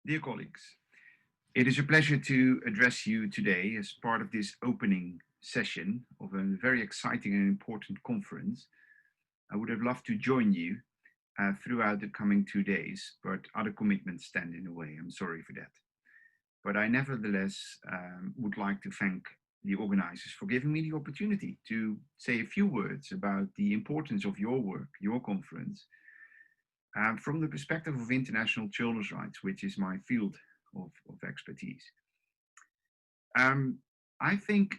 Dear colleagues, it is a pleasure to address you today as part of this opening session of a very exciting and important conference. I would have loved to join you throughout the coming 2 days, but other commitments stand in the way. I'm sorry for that. But I nevertheless would like to thank the organizers for giving me the opportunity to say a few words about the importance of your work, your conference, from the perspective of international children's rights, which is my field of expertise. I think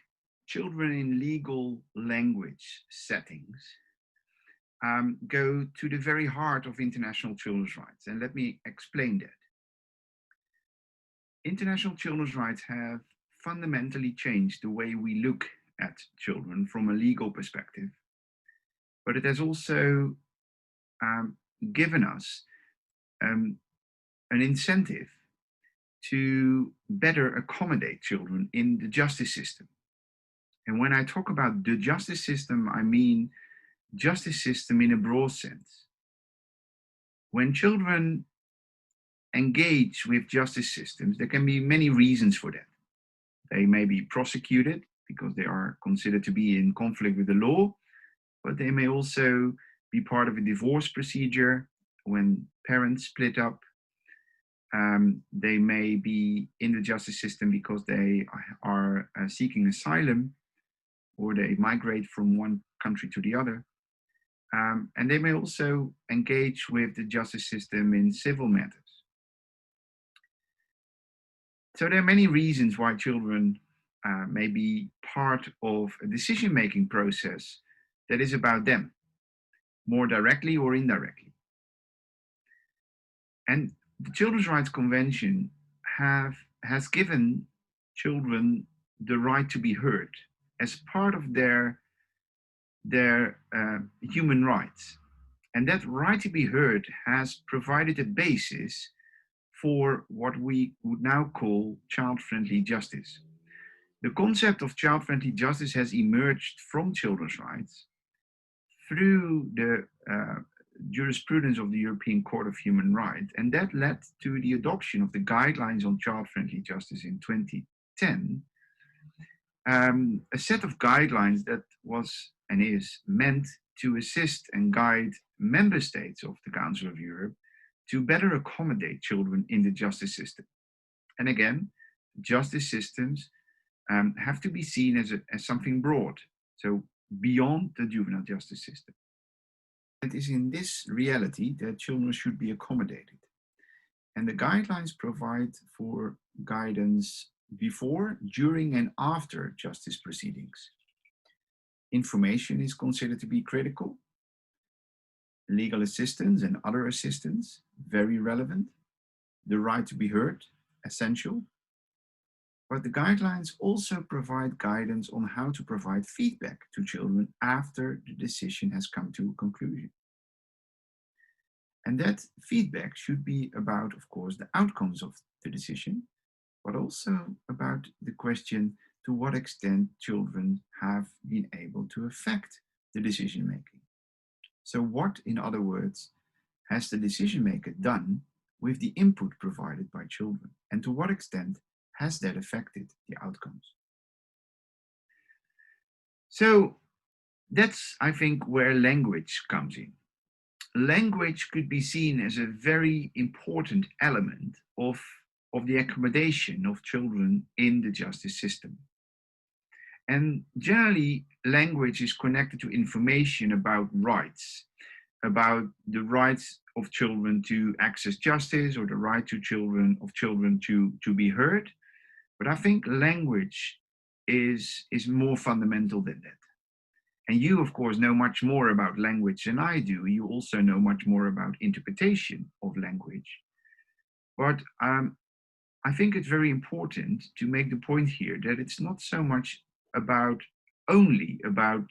children in legal language settings go to the very heart of international children's rights. And let me explain that. International children's rights have fundamentally changed the way we look at children from a legal perspective, but it has also given us an incentive to better accommodate children in the justice system. And when I talk about the justice system, I mean justice system in a broad sense. When children engage with justice systems, there can be many reasons for that. They may be prosecuted because they are considered to be in conflict with the law, but they may also be part of a divorce procedure when parents split up. They may be in the justice system because they are seeking asylum, or they migrate from one country to the other. And they may also engage with the justice system in civil matters. So there are many reasons why children may be part of a decision-making process that is about them, more directly or indirectly. And the Children's Rights Convention has given children the right to be heard as part of their human rights. And that right to be heard has provided a basis for what we would now call child-friendly justice. The concept of child-friendly justice has emerged from children's rights through the jurisprudence of the European Court of Human Rights, and that led to the adoption of the guidelines on child-friendly justice in 2010, a set of guidelines that was and is meant to assist and guide member states of the Council of Europe to better accommodate children in the justice system. And again, justice systems have to be seen as something broad, so beyond the juvenile justice system. It is in this reality that children should be accommodated. And the guidelines provide for guidance before, during, and after justice proceedings. Information is considered to be critical. Legal assistance and other assistance, very relevant. The right to be heard, essential. But the guidelines also provide guidance on how to provide feedback to children after the decision has come to a conclusion. And that feedback should be about, of course, the outcomes of the decision, but also about the question to what extent children have been able to affect the decision making. So what, in other words, has the decision maker done with the input provided by children? And to what extent has that affected the outcomes? So that's, I think, where language comes in. Language could be seen as a very important element of the accommodation of children in the justice system. And generally, language is connected to information about rights, about the rights of children to access justice or the right to children to be heard. But I think language is more fundamental than that. And you, of course, know much more about language than I do. You also know much more about interpretation of language. But I think it's very important to make the point here that it's not so much only about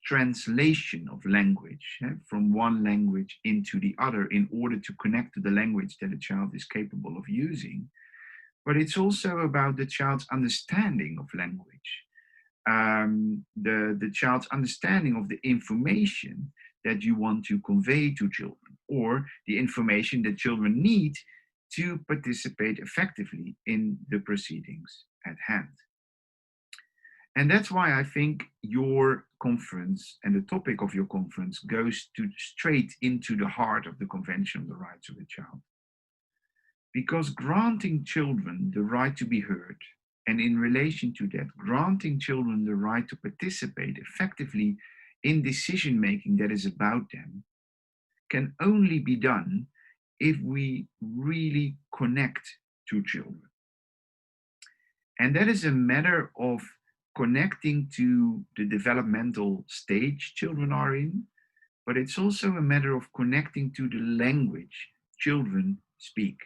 translation of language from one language into the other in order to connect to the language that a child is capable of using, but it's also about the child's understanding of language, the child's understanding of the information that you want to convey to children, or the information that children need to participate effectively in the proceedings at hand. And that's why I think your conference and the topic of your conference goes straight into the heart of the Convention on the Rights of the Child. Because granting children the right to be heard, and in relation to that, granting children the right to participate effectively in decision making that is about them, can only be done if we really connect to children. And that is a matter of connecting to the developmental stage children are in, but it's also a matter of connecting to the language children speak.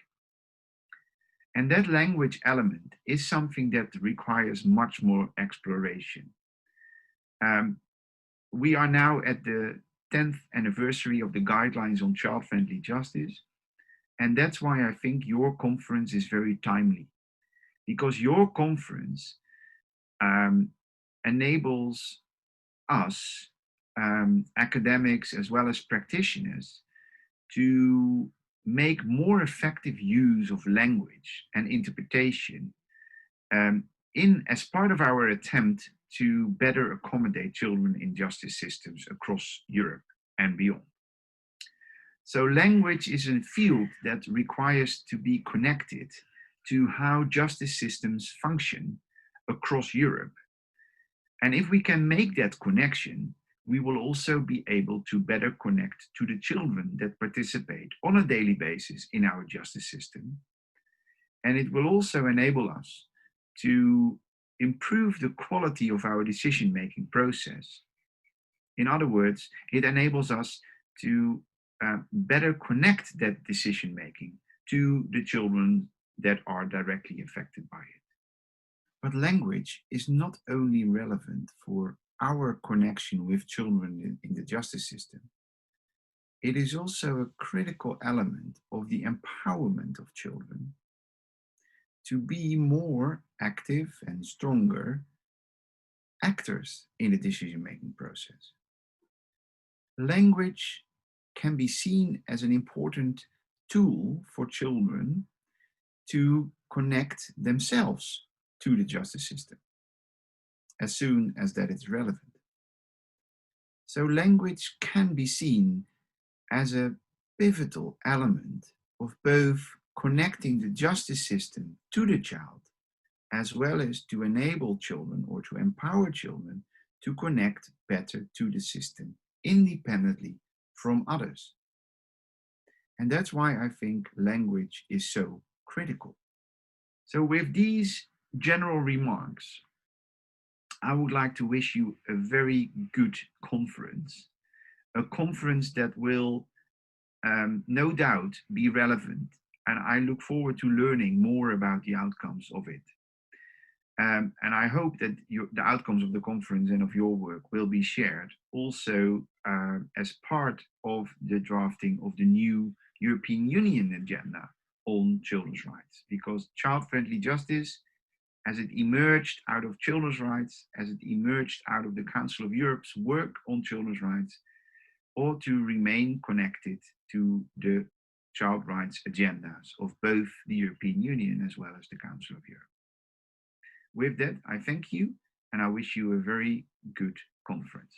And that language element is something that requires much more exploration. We are now at the 10th anniversary of the guidelines on child-friendly justice. And that's why I think your conference is very timely, because your conference enables us, academics as well as practitioners, to make more effective use of language and interpretation as part of our attempt to better accommodate children in justice systems across Europe and beyond. So language is a field that requires to be connected to how justice systems function across Europe. And if we can make that connection, we will also be able to better connect to the children that participate on a daily basis in our justice system. And it will also enable us to improve the quality of our decision-making process. In other words, it enables us to better connect that decision-making to the children that are directly affected by it. But language is not only relevant for our connection with children in the justice system, it is also a critical element of the empowerment of children to be more active and stronger actors in the decision-making process. Language can be seen as an important tool for children to connect themselves to the justice system, as soon as that is relevant. So language can be seen as a pivotal element of both connecting the justice system to the child, as well as to enable children or to empower children to connect better to the system independently from others. And that's why I think language is so critical. So with these general remarks, I would like to wish you a very good conference, a conference that will no doubt be relevant, and I look forward to learning more about the outcomes of it. And I hope that the outcomes of the conference and of your work will be shared also as part of the drafting of the new European Union agenda on children's rights, because child-friendly justice, as it emerged out of children's rights, as it emerged out of the Council of Europe's work on children's rights, ought to remain connected to the child rights agendas of both the European Union as well as the Council of Europe. With that, I thank you, and I wish you a very good conference.